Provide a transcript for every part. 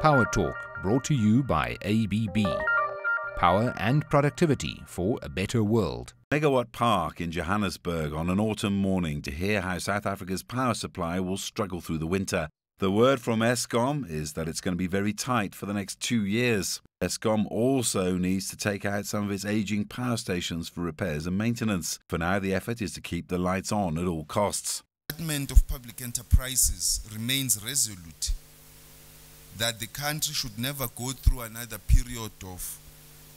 Power Talk, brought to you by ABB. Power and productivity for a better world. Megawatt Park in Johannesburg on an autumn morning to hear how South Africa's power supply will struggle through the winter. The word from Eskom is that it's going to be very tight for the next 2 years. Eskom also needs to take out some of its aging power stations for repairs and maintenance. For now, the effort is to keep the lights on at all costs. The Department of Public Enterprises remains resolute that the country should never go through another period of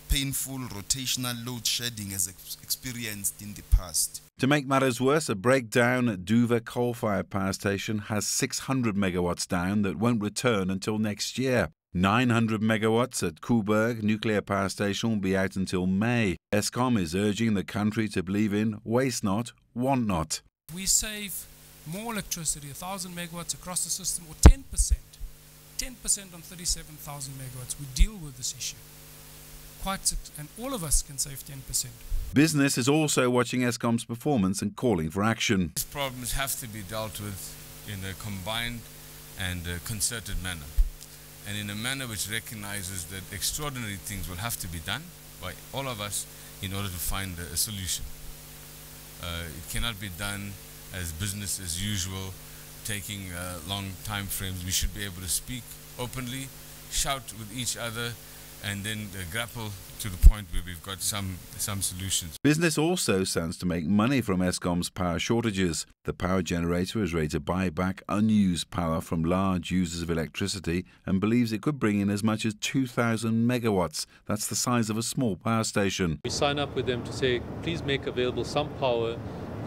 painful rotational load shedding as experienced in the past. To make matters worse, a breakdown at Duva coal-fired power station has 600 megawatts down that won't return until next year. 900 megawatts at Koeberg nuclear power station will be out until May. Eskom is urging the country to believe in waste not, want not. We save more electricity, 1,000 megawatts across the system, or 10% on 37,000 megawatts. We deal with this issue. And all of us can save 10%. Business is also watching Eskom's performance and calling for action. These problems have to be dealt with in a combined and concerted manner, and in a manner which recognizes that extraordinary things will have to be done by all of us in order to find a solution. It cannot be done as business as usual, taking long time frames. We should be able to speak openly, shout with each other, and then grapple to the point where we've got some solutions. Business also stands to make money from Eskom's power shortages. The power generator is ready to buy back unused power from large users of electricity and believes it could bring in as much as 2,000 megawatts. That's the size of a small power station. We sign up with them to say, please make available some power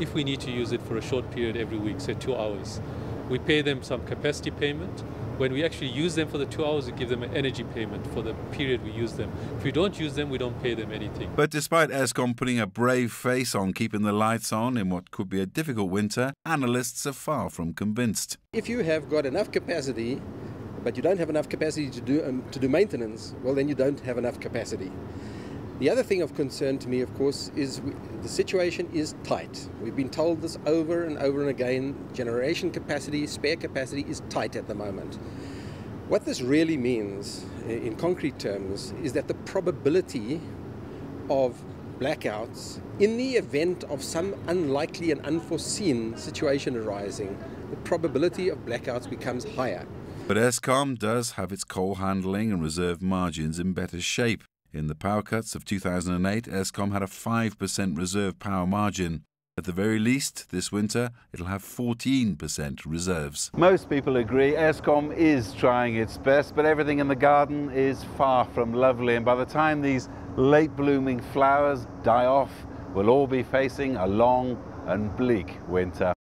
if we need to use it for a short period every week, say 2 hours. We pay them some capacity payment. When we actually use them for the 2 hours, we give them an energy payment for the period we use them. If we don't use them, we don't pay them anything. But despite Eskom putting a brave face on keeping the lights on in what could be a difficult winter, analysts are far from convinced. If you have got enough capacity, but you don't have enough capacity to do maintenance, well, then you don't have enough capacity. The other thing of concern to me, of course, is the situation is tight. We've been told this over and over and again. Generation capacity, spare capacity is tight at the moment. What this really means, in concrete terms, is that the probability of blackouts, in the event of some unlikely and unforeseen situation arising, the probability of blackouts becomes higher. But Eskom does have its coal handling and reserve margins in better shape. In the power cuts of 2008, Eskom had a 5% reserve power margin. At the very least, this winter, it'll have 14% reserves. Most people agree Eskom is trying its best, but everything in the garden is far from lovely. And by the time these late blooming flowers die off, we'll all be facing a long and bleak winter.